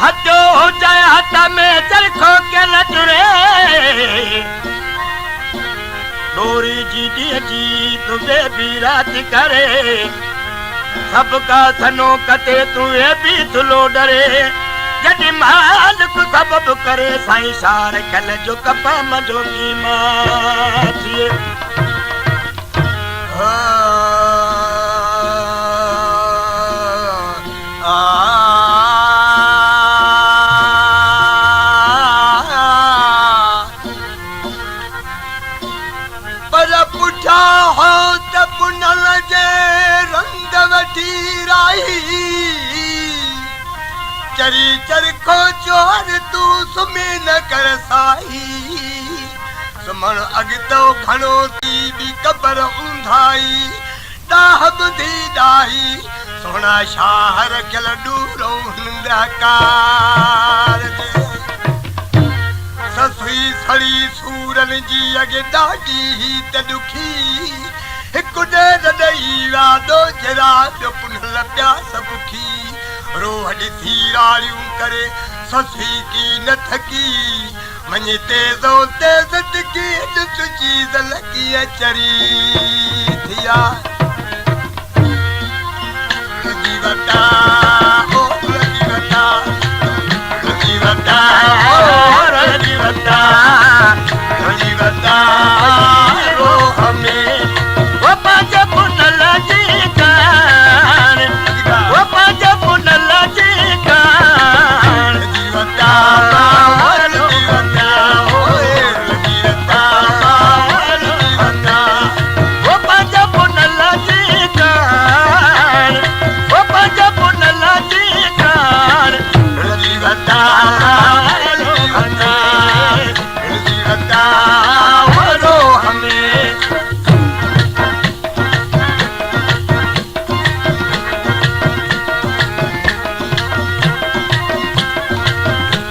हथो हुजाए हथ में चरखो के न जुड़े डोरी जी दी जी तुझे भी रात करे सबका सनो कते तुए भी तुलो डरे जॾहिं मालिक सबब करे साईं सार कल जो कपा मजोगी मां थिए पर पुठा हो त पुनल जे रंग वठी राई चरी चरखो चोर तू सुमी न कर साई सुमण अॻितो खणो थी बि कबर ऊंधाई डाह ॿुधी डाही सोना शाह रखियल डूरो कार ससुई सड़ी सूरन जी अॻे ॾाढी त ॾुखी हिकु ॾेर ॾेई वादो जरा ॿियो पुनल प्यास बुखी रोह ॾिसी राड़ियूं करे ससुई की न थकी मञे तेज़ो तेज़ टिकी ॾिस चीज़ लॻी चरी थिया लॻी वटा ओ लॻी वटा लॻी वटा ओ लॻी वटा लॻी वटा रोह में वो पंज पुनल जी कान वो पंज पुनल जी कान लॻी वटा लॻी वटा ओ लॻी वटा लॻी वटा वो पंज पुनल जी कान वो पंज पुनल जी कान लॻी वटा लॻी वटा लॻी वटा ओ रोह में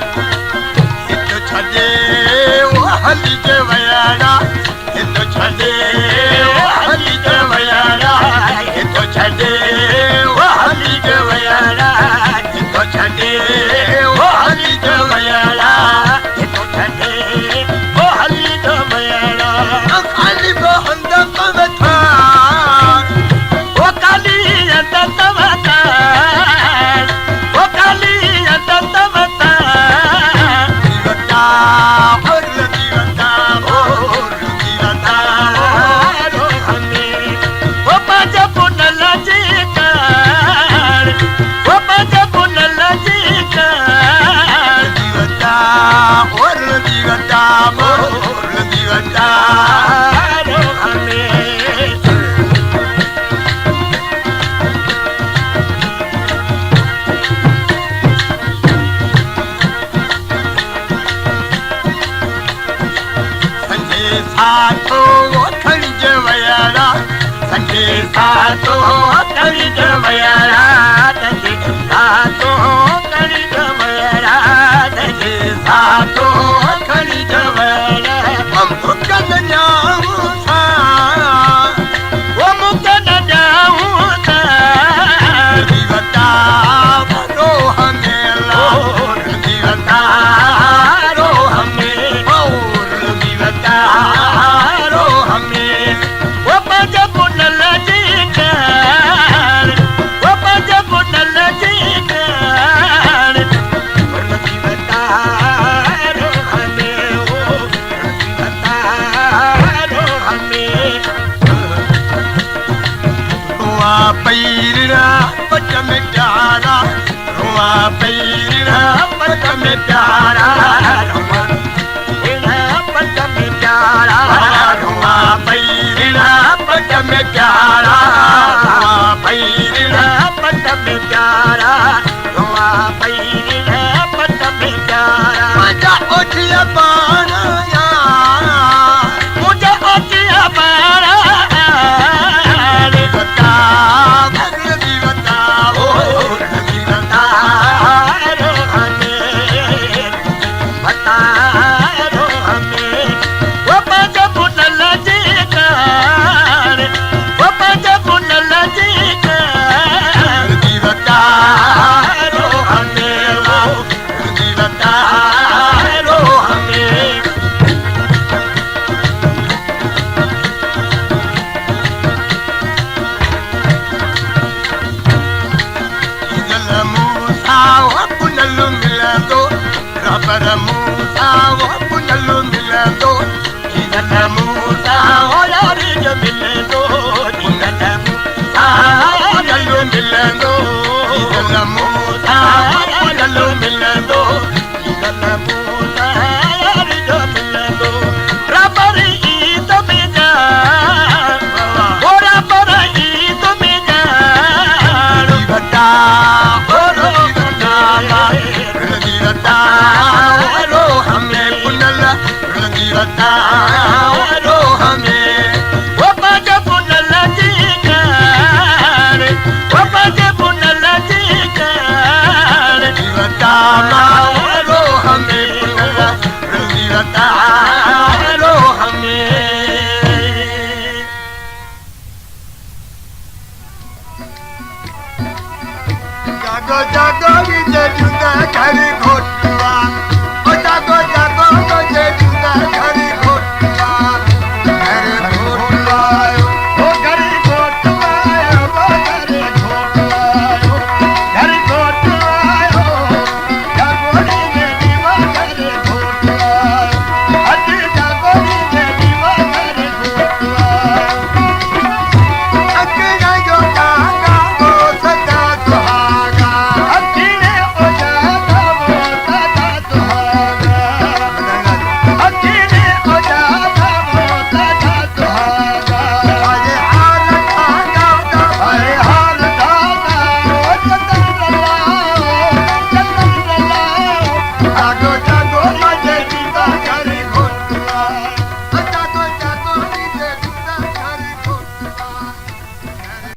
हित छॾे वो हली जे वयाड़ा हित छॾे वो हली जे वयाड़ा हित छॾे वो हली जे वयाड़ा हित छॾे वो हली जे वयाड़ा हित छॾे वो हली जो मयाड़ा खाली बहंद पवथा वो काली अंत तवतार वो काली अंत तवतार वटा और लगी वटा और लगी वटा रोह में वो पंज पुनल जी कान वो पंज पुनल जी कान लगी वटा और लगी वटा और लगी वटा रोह में संगे साथो खड़ी जे वयाड़ा संगे साथो कड़ी जो मयाड़ा तंगे सातो कड़ी जो मयाड़ा तंगे सातो कड़ी जो मयाड़ा हम कन जाऊं सा वो मुक्त न जाऊं ता लगी वटा रोह में और लगी वटा रोह में और लगी वटा रोह में वो पंज पुनल जी कान वो पंज पुनल जी कान लगी वटा रोह में वो लगी वटा रोह में रुआ पैरा पट में प्यारा रुआ पैरा पट में प्यारा रुआ पट में प्यारा रुआ पैरा पट में प्यारा रुआ पैरा पट में प्यारा रुआ पट में प्यारा मजा उठिया पाना मुझे ओचिया पारा वटा लगी वटा ओ लगी वटा रोह पर मूसा वो पुनल मिलंदो जीवन मूसा हो यारी जो मिले दो जीवन मूसा पुनल मिलंदो जीवन मूसा पुनल मिलंदो जीवन मूसा यारी जो मिलंदो रबर ईद में जा ओ रबर ईद में जा बता रो बता बता रो हमें पुनल बता रो हमें वो पाजे पुनल जी कर वो पाजे पुनल जी कर बता रो हमें पुनल बता रो हमें जागो जागो विजय जुदा घर घोटुआ ओ जागो जागो विजय जुदा घर घोटुआ घर घोटुआ वो घर घोटुआ वो घर घोटुआ घर घोटुआ जागोरी में दीवा घर घोटुआ अज जागोरी में दीवा घर घोटुआ अकेला जो जागा वो सदा सुहागा अखिले ओ जागा वो सदा सुहागा अखिले ओ जागा वो सदा सुहागा अरे हाल खागा हरे हाल दादा ओ चंदन लाओ जागो